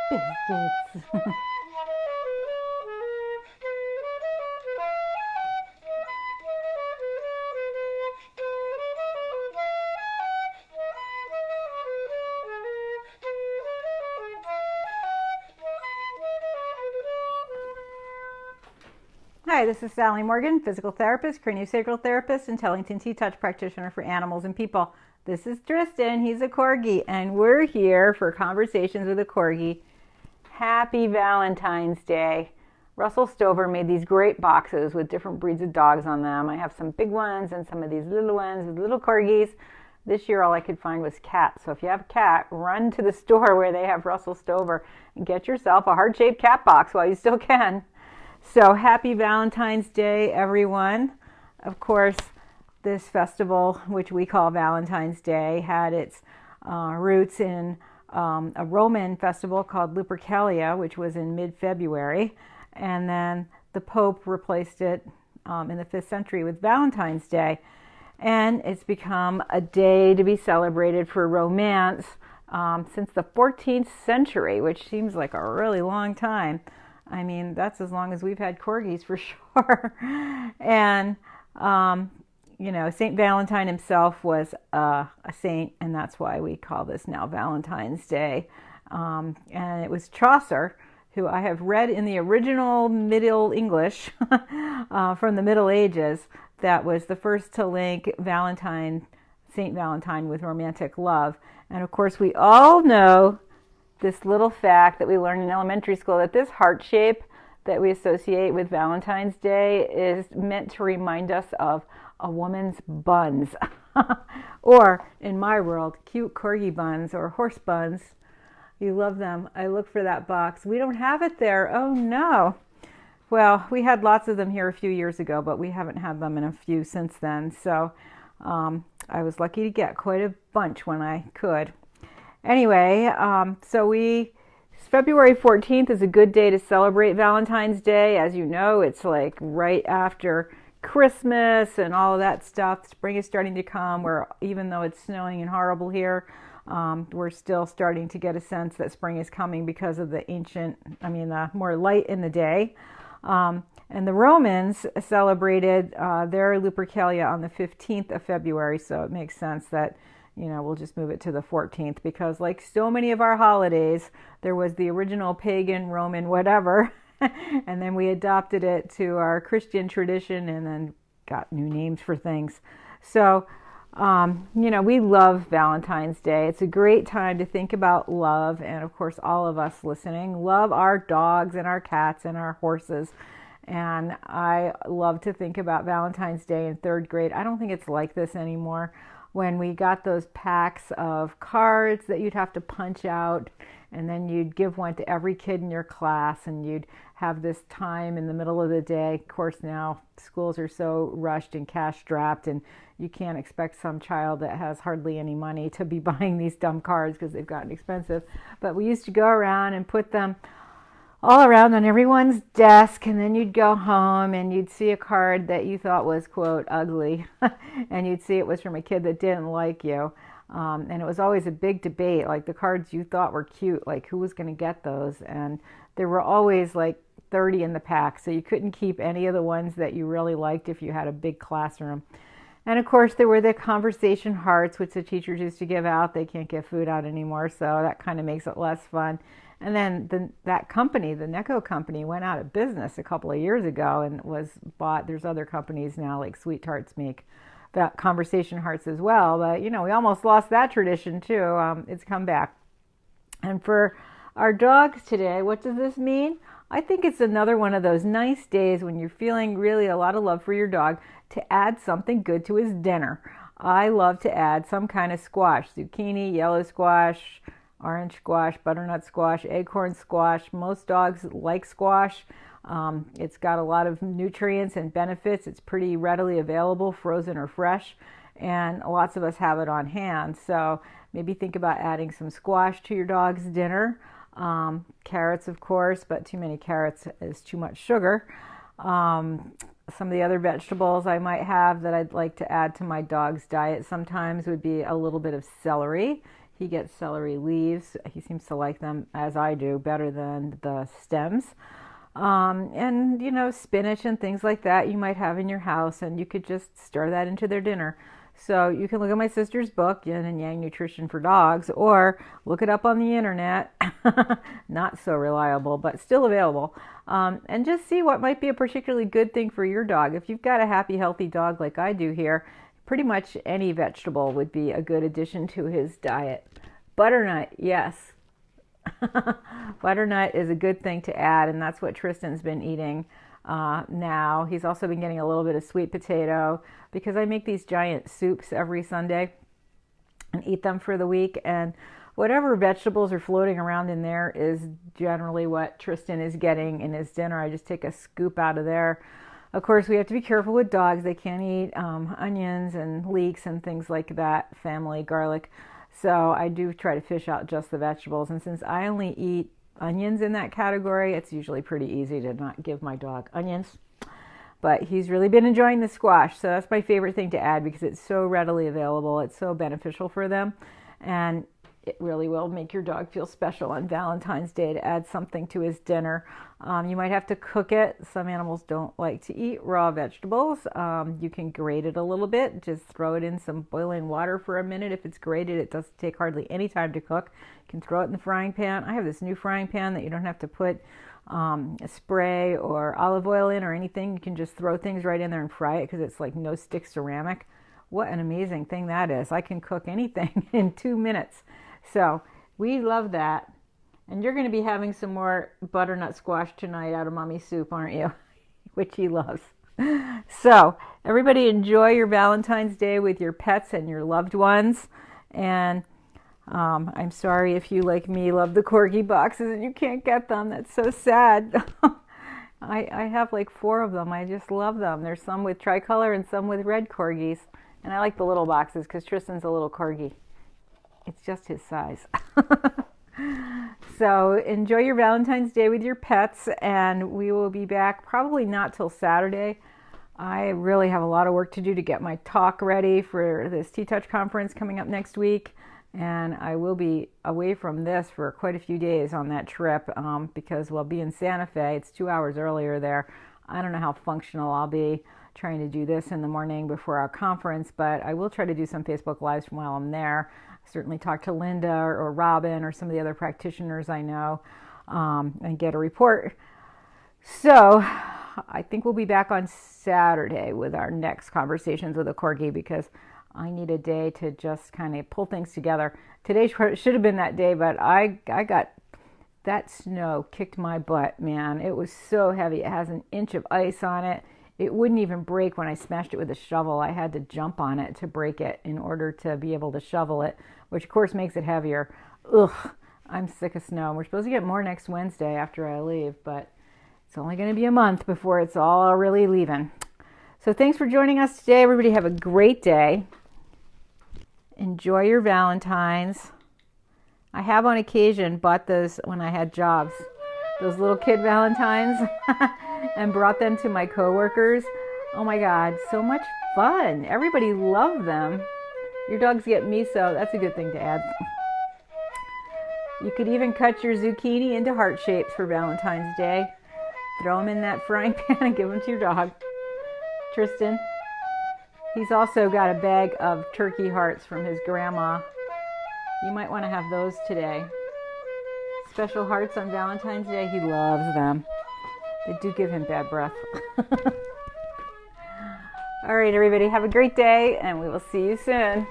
biscuits. Hi, this is Sally Morgan, physical therapist, craniosacral therapist, and Tellington T-Touch practitioner for animals and people. This is Tristan, he's a Corgi, and we're here for Conversations with a Corgi. Happy Valentine's Day. Russell Stover made these great boxes with different breeds of dogs on them. I have some big ones and some of these little ones with little Corgis. This year all I could find was cats, so if you have a cat, run to the store where they have Russell Stover and get yourself a heart-shaped cat box while you still can. So happy Valentine's Day, everyone. Of course, this festival, which we call Valentine's Day, had its roots in a Roman festival called Lupercalia, which was in mid-February. And then the Pope replaced it in the 5th century with Valentine's Day. And it's become a day to be celebrated for romance since the 14th century, which seems like a really long time. I mean, that's as long as we've had Corgis for sure. And, St. Valentine himself was a saint, and that's why we call this now Valentine's Day. And it was Chaucer, who I have read in the original Middle English from the Middle Ages, that was the first to link St. Valentine with romantic love. And of course, we all know this little fact that we learned in elementary school, that this heart shape that we associate with Valentine's Day is meant to remind us of a woman's buns. Or, in my world, cute corgi buns or horse buns. You love them. I look for that box. We don't have it there. Oh no. Well, we had lots of them here a few years ago, but we haven't had them in a few since then. So I was lucky to get quite a bunch when I could. Anyway, February 14th is a good day to celebrate Valentine's Day. As you know, it's like right after Christmas and all of that stuff. Spring is starting to come, where even though it's snowing and horrible here, we're still starting to get a sense that spring is coming because of the more light in the day. And the Romans celebrated their Lupercalia on the 15th of February, so it makes sense that we'll just move it to the 14th, because like so many of our holidays, there was the original pagan, Roman, whatever, and then we adopted it to our Christian tradition and then got new names for things. So, we love Valentine's Day. It's a great time to think about love, and of course, all of us listening love our dogs and our cats and our horses. And I love to think about Valentine's Day in 3rd grade. I don't think it's like this anymore. When we got those packs of cards that you'd have to punch out, and then you'd give one to every kid in your class, and you'd have this time in the middle of the day. Of course, now schools are so rushed and cash strapped, and you can't expect some child that has hardly any money to be buying these dumb cards because they've gotten expensive. But we used to go around and put them all around on everyone's desk, and then you'd go home and you'd see a card that you thought was, quote, ugly, and you'd see it was from a kid that didn't like you. And it was always a big debate, like the cards you thought were cute, like who was going to get those? And there were always like 30 in the pack, so you couldn't keep any of the ones that you really liked if you had a big classroom. And of course, there were the conversation hearts, which the teachers used to give out. They can't give food out anymore, so that kind of makes it less fun. And then that company, the Necco company, went out of business a couple of years ago and was bought. There's other companies now, like Sweet Tarts, make that conversation hearts as well. But, we almost lost that tradition too. It's come back. And for our dogs today, what does this mean? I think it's another one of those nice days when you're feeling really a lot of love for your dog to add something good to his dinner. I love to add some kind of squash, zucchini, yellow squash, orange squash, butternut squash, acorn squash. Most dogs like squash. It's got a lot of nutrients and benefits. It's pretty readily available, frozen or fresh, and lots of us have it on hand. So maybe think about adding some squash to your dog's dinner. Carrots, of course, but too many carrots is too much sugar. Some of the other vegetables I might have that I'd like to add to my dog's diet sometimes would be a little bit of celery. He gets celery leaves. He seems to like them, as I do, better than the stems. And, spinach and things like that you might have in your house, and you could just stir that into their dinner. So you can look at my sister's book, Yin and Yang Nutrition for Dogs, or look it up on the internet. Not so reliable, but still available. And just see what might be a particularly good thing for your dog. If you've got a happy, healthy dog like I do here, pretty much any vegetable would be a good addition to his diet. Butternut, yes. Butternut is a good thing to add, and that's what Tristan's been eating now. He's also been getting a little bit of sweet potato because I make these giant soups every Sunday and eat them for the week. And whatever vegetables are floating around in there is generally what Tristan is getting in his dinner. I just take a scoop out of there. Of course, we have to be careful with dogs. They can't eat onions and leeks and things like that, family, garlic. So I do try to fish out just the vegetables. And since I only eat onions in that category, it's usually pretty easy to not give my dog onions. But he's really been enjoying the squash. So that's my favorite thing to add because it's so readily available. It's so beneficial for them. And it really will make your dog feel special on Valentine's Day to add something to his dinner. You might have to cook it. Some animals don't like to eat raw vegetables. You can grate it a little bit. Just throw it in some boiling water for a minute. If it's grated, it doesn't take hardly any time to cook. You can throw it in the frying pan. I have this new frying pan that you don't have to put a spray or olive oil in or anything. You can just throw things right in there and fry it because it's like no stick ceramic. What an amazing thing that is. I can cook anything in 2 minutes. So we love that. And you're going to be having some more butternut squash tonight out of Mommy's soup, aren't you? Which he loves. So everybody enjoy your Valentine's Day with your pets and your loved ones. And I'm sorry if you, like me, love the Corgi boxes and you can't get them. That's so sad. I have like 4 of them. I just love them. There's some with tricolor and some with red Corgis. And I like the little boxes because Tristan's a little Corgi. It's just his size. So enjoy your Valentine's Day with your pets, and we will be back probably not till Saturday. I really have a lot of work to do to get my talk ready for this T-Touch conference coming up next week, and I will be away from this for quite a few days on that trip because we'll be in Santa Fe. It's 2 hours earlier there. I don't know how functional I'll be trying to do this in the morning before our conference, but I will try to do some Facebook Lives while I'm there. Certainly talk to Linda or Robin or some of the other practitioners I know and get a report. So I think we'll be back on Saturday with our next conversations with a Corgi because I need a day to just kind of pull things together. Today should have been that day, but I got that snow kicked my butt, man. It was so heavy. It has an inch of ice on it. It wouldn't even break when I smashed it with a shovel. I had to jump on it to break it in order to be able to shovel it, which of course makes it heavier. Ugh, I'm sick of snow. We're supposed to get more next Wednesday after I leave, but it's only going to be a month before it's all really leaving. So thanks for joining us today. Everybody have a great day. Enjoy your Valentines. I have on occasion bought those when I had jobs, those little kid Valentines, and brought them to my coworkers. Oh my God, so much fun. Everybody loved them. Your dogs get miso. That's a good thing to add. You could even cut your zucchini into heart shapes for Valentine's Day. Throw them in that frying pan and give them to your dog. Tristan, he's also got a bag of turkey hearts from his grandma. You might want to have those today. Special hearts on Valentine's Day. He loves them. They do give him bad breath. All right, everybody, have a great day, and we will see you soon.